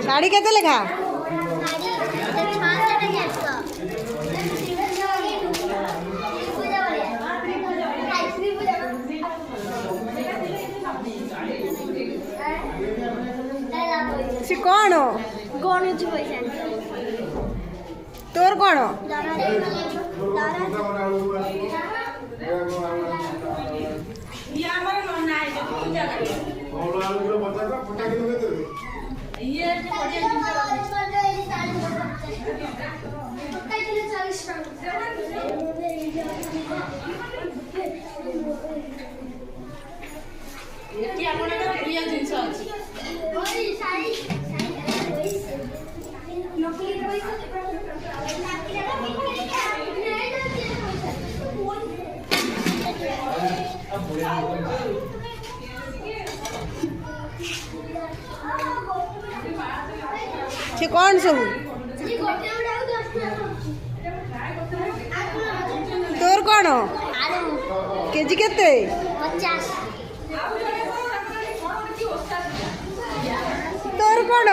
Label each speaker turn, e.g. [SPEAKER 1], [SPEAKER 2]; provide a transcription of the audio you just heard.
[SPEAKER 1] शाड़ी केते लेखा से कौन
[SPEAKER 2] कौन होची पैसा
[SPEAKER 1] तोर कौन
[SPEAKER 2] प्रिय जिनस अच्छी
[SPEAKER 1] से कौन सब तोर कौन केजी केते
[SPEAKER 2] 50
[SPEAKER 1] तोर कौन